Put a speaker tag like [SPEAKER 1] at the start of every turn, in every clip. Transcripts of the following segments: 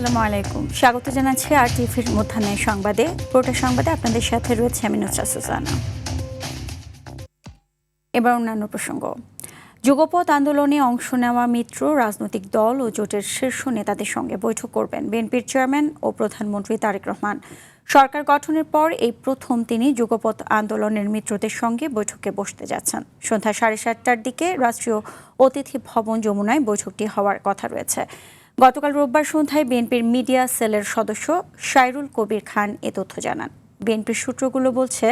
[SPEAKER 1] আসসালামু আলাইকুম, স্বাগত জানাচ্ছি আরটিভির মধ্যাহ্নের সংবাদে। পুরোটা সংবাদে আপনাদের সাথে রয়েছে আমি নুসরাত সুজানা। এবার অন্যান্য প্রসঙ্গ। যুগপৎ আন্দোলনে অংশ নেওয়া মিত্র রাজনৈতিক দল ও জোটের শীর্ষ নেতাদের সঙ্গে বৈঠক করবেন বিএনপির চেয়ারম্যান ও প্রধানমন্ত্রী তারেক রহমান। সরকার গঠনের পর এই প্রথম তিনি যুগপৎ আন্দোলনের মিত্রদের সঙ্গে বৈঠকে বসতে যাচ্ছেন। সন্ধ্যা 7:30টার দিকে রাষ্ট্রীয় অতিথি ভবন যমুনায় বৈঠকটি হওয়ার কথা রয়েছে। গতকাল রোববার সন্ধ্যায় বিএনপির মিডিয়া সেলের সদস্য সাইরুল কবির খান এ তথ্য জানান। বিএনপির সূত্রগুলো বলছে,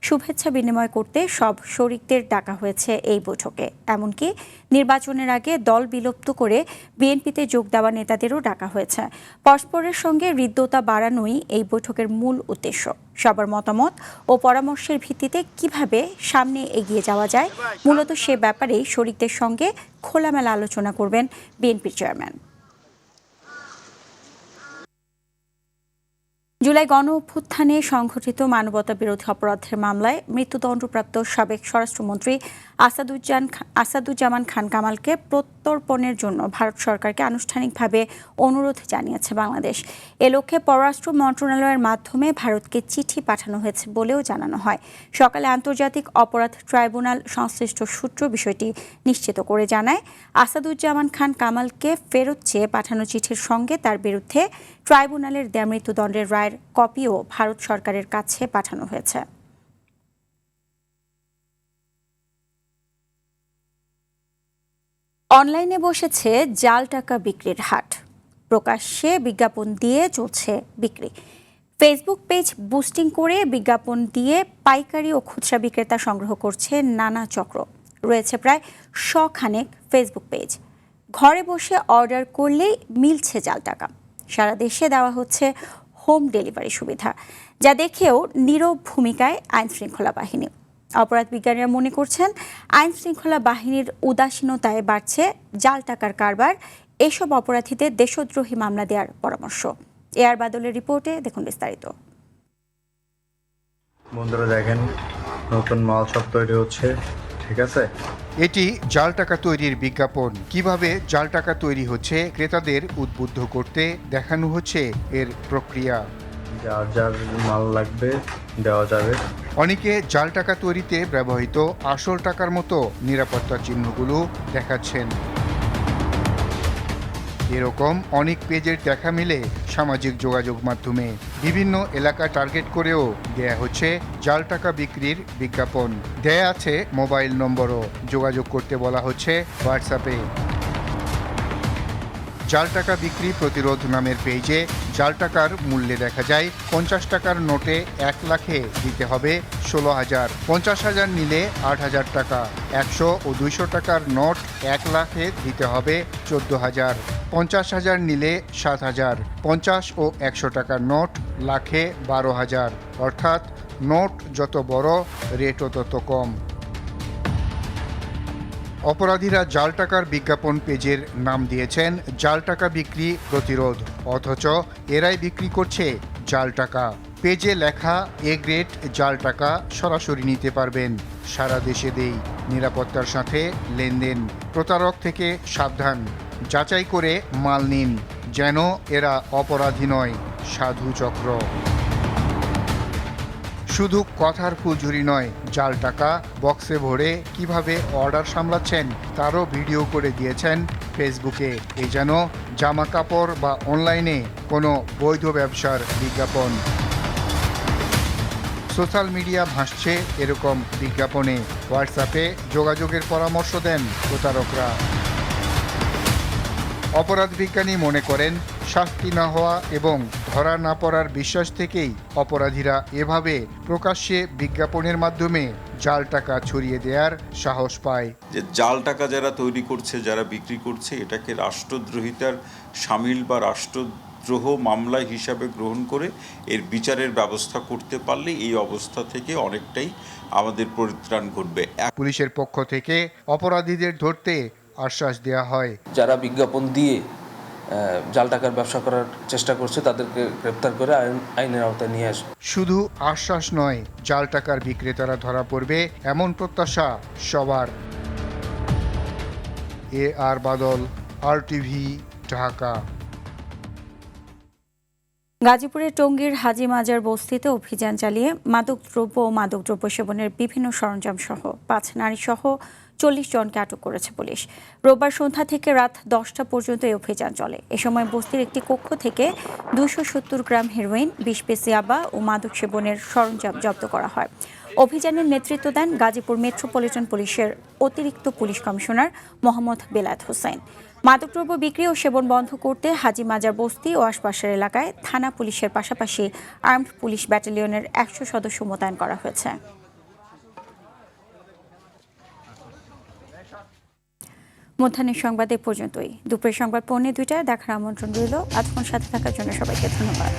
[SPEAKER 1] শুভেচ্ছা বিনিময় করতে সব শরিকদের ডাকা হয়েছে এই বৈঠকে। এমনকি নির্বাচনের আগে দল বিলুপ্ত করে বিএনপিতে যোগ দেওয়া নেতাদেরও ডাকা হয়েছে। পরস্পরের সঙ্গে হৃদ্যতা বাড়ানোই এই বৈঠকের মূল উদ্দেশ্য। সবার মতামত ও পরামর্শের ভিত্তিতে কিভাবে সামনে এগিয়ে যাওয়া যায়, মূলত সে ব্যাপারেই শরিকদের সঙ্গে খোলামেলা আলোচনা করবেন বিএনপির চেয়ারম্যান। জুলাই গণ অভ্যুত্থানে সংঘটিত মানবতা বিরোধী অপরাধের মামলায় মৃত্যুদণ্ডপ্রাপ্ত সাবেক স্বরাষ্ট্রমন্ত্রী আসাদুজ্জামান খান কামালকে প্রত্যর্পণের জন্য ভারত সরকারকে আনুষ্ঠানিকভাবে অনুরোধ জানিয়েছে বাংলাদেশ। এ লক্ষ্যে পররাষ্ট্র মন্ত্রণালয়ের মাধ্যমে ভারতকে চিঠি পাঠানো হয়েছে বলেও জানানো হয়। সকালে আন্তর্জাতিক অপরাধ ট্রাইব্যুনাল সংশ্লিষ্ট সূত্র বিষয়টি নিশ্চিত করে জানায়, আসাদুজ্জামান খান কামালকে ফেরত চেয়ে পাঠানো চিঠির সঙ্গে তার বিরুদ্ধে ট্রাইব্যুনালের দেয়া মৃত্যুদণ্ডের রায়ের কপিও ভারত সরকারের কাছে পাঠানো হয়েছে। অনলাইনে বসেছে জাল টাকা বিক্রির হাট। প্রকাশ্যে বিজ্ঞাপন দিয়ে চলছে বিক্রি। ফেসবুক পেজ বুস্টিং করে বিজ্ঞাপন দিয়ে পাইকারি ও খুচরা বিক্রেতা সংগ্রহ করছে নানা চক্র। রয়েছে প্রায় 100 খানেক ফেসবুক পেজ। ঘরে বসে অর্ডার করলেই মিলছে জাল টাকা। সারা দেশে দেওয়া হচ্ছে হোম ডেলিভারি সুবিধা, যা দেখেও নীরব ভূমিকায় আইন শৃঙ্খলা বাহিনী। অপরাধ বিজ্ঞানীরা মনে করছেন, আইন শৃঙ্খলা বাহিনীর উদাসীনতায় বাড়ছে জাল টাকার কারবার। এসব অপরাধীদের দেশদ্রোহী মামলা দেওয়ার পরামর্শ। এআর বাদলের রিপোর্টে দেখুন বিস্তারিত।
[SPEAKER 2] বন্ধুরা দেখেন, নতুন মাল সব তৈরি হচ্ছে, ঠিক আছে।
[SPEAKER 3] এটি জাল টাকা তৈরির বিজ্ঞাপন। কিভাবে জাল টাকা তৈরি হচ্ছে ক্রেতাদের উদ্বুদ্ধ করতে দেখানো হচ্ছে এর প্রক্রিয়া।
[SPEAKER 2] যার যার মাল লাগবে দেওয়া যাবে।
[SPEAKER 3] অনেকে জাল টাকা তৈরিতে ব্যবহৃত আসল টাকার মতো নিরাপত্তা চিহ্নগুলো দেখাচ্ছেন। এরকম অনেক পেজের দেখা মিলে সামাজিক যোগাযোগ মাধ্যমে। বিভিন্ন এলাকা টার্গেট করেও দেয়া হচ্ছে জাল টাকা বিক্রির বিজ্ঞাপন। দেয়া আছে মোবাইল নম্বরও। যোগাযোগ করতে বলা হচ্ছে হোয়াটসঅ্যাপে। জাল টাকা বিক্রি প্রতিরোধ নামের পেজে জাল টাকার মূল্যে দেখা যায় 50 টাকার নোটে 1 লাখে দিতে হবে 16,000, 50,000 নিলে 8,000 টাকা, 100 ও 200 টাকার নোট 1 লাখে দিতে হবে 14,000, 50,000 নিলে 7,000, 50 ও 100 টাকার নোট লাখে 12,000। অর্থাৎ নোট যত বড় রেটও তত কম। অপরাধীরা জাল টাকার বিজ্ঞাপন পেজের নাম দিয়েছেন জাল টাকা বিক্রি প্রতিরোধ, অথচ এরাই বিক্রি করছে জাল টাকা। পেজে লেখা এ গ্রেড জাল টাকা সরাসরি নিতে পারবেন। সারা দেশে দেই, নিরাপত্তার সাথে লেনদেন। প্রতারক থেকে সাবধান, যাচাই করে মাল নিন, যেন এরা অপরাধী নয়, সাধু চক্র। শুধু কথার ফুলঝুরি নয়, জাল টাকা বক্সে ভরে কিভাবে অর্ডার সামলাচ্ছেন তারও ভিডিও করে দিয়েছেন ফেসবুকে। এই যেন জামা কাপড় বা অনলাইনে কোনো বৈধ ব্যবসার বিজ্ঞাপন। সোশ্যাল মিডিয়া ভাসছে এরকম বিজ্ঞাপনে। হোয়াটসঅ্যাপে যোগাযোগের পরামর্শ দেন প্রতারকরা। অপরাধ বিজ্ঞানী মনে করেন, শাস্তি না হওয়া এবং ধরা না পড়ার বিশ্বাস থেকেই অপরাধীরা এভাবে প্রকাশ্যে বিজ্ঞাপনের মাধ্যমে জাল টাকা ছড়িয়ে দেওয়ার সাহস পায়।
[SPEAKER 4] যে জাল টাকা যারা তৈরি করছে, যারা বিক্রি করছে, এটাকে রাষ্ট্রদ্রোহিতার শামিল বা রাষ্ট্রদ্রোহ মামলা হিসাবে গ্রহণ করে এর বিচারের ব্যবস্থা করতে পারলে এই অবস্থা থেকে অনেকটাই আমাদের পরিত্রাণ ঘটবে।
[SPEAKER 3] পুলিশের পক্ষ থেকে অপরাধীদের ধরতে আশ্বাস দেওয়া হয়।
[SPEAKER 5] যারা বিজ্ঞাপন দিয়ে জাল টাকার ব্যবসা করার চেষ্টা করছে তাদেরকে গ্রেপ্তার করে আইনের আওতায় নিয়ে আসবে।
[SPEAKER 3] শুধু আশ্বাস নয়, জাল টাকার বিক্রেতারা ধরা পড়বে এমন প্রত্যাশা সবার। এআর বাদল, RTV, ঢাকা।
[SPEAKER 1] গাজীপুরের টঙ্গীর হাজী মাজার বস্তিতে অভিযান চালিয়ে মাদকদ্রব্য ও মাদকদ্রব্য সেবনের বিভিন্ন সরঞ্জাম সহ 5 নারী সহ 40 জনকে আটক করেছে পুলিশ। রোববার সন্ধ্যা থেকে রাত 10টা পর্যন্ত এই অভিযান চলে। এ সময় বস্তির একটি কক্ষ থেকে 270 গ্রাম হেরোইন, 20 পিস ইয়াবা ও মাদক সেবনের সরঞ্জাম জব্দ করা হয়। অভিযানের নেতৃত্ব দেন গাজীপুর মেট্রোপলিটন পুলিশের অতিরিক্ত পুলিশ কমিশনার মোহাম্মদ বেলায়েত হোসেন। মাদকদ্রব্য বিক্রি ও সেবন বন্ধ করতে হাজী মাজার বস্তি ও আশপাশের এলাকায় থানা পুলিশের পাশাপাশি আর্মড পুলিশ ব্যাটালিয়নের 100 সদস্য মোতায়েন করা হয়েছে। মধ্যাহ্নের সংবাদ এ পর্যন্তই। দুপুরের সংবাদ 1:45টায় দেখার আমন্ত্রণ রইল। এতক্ষণ সাথে থাকার জন্য সবাইকে ধন্যবাদ।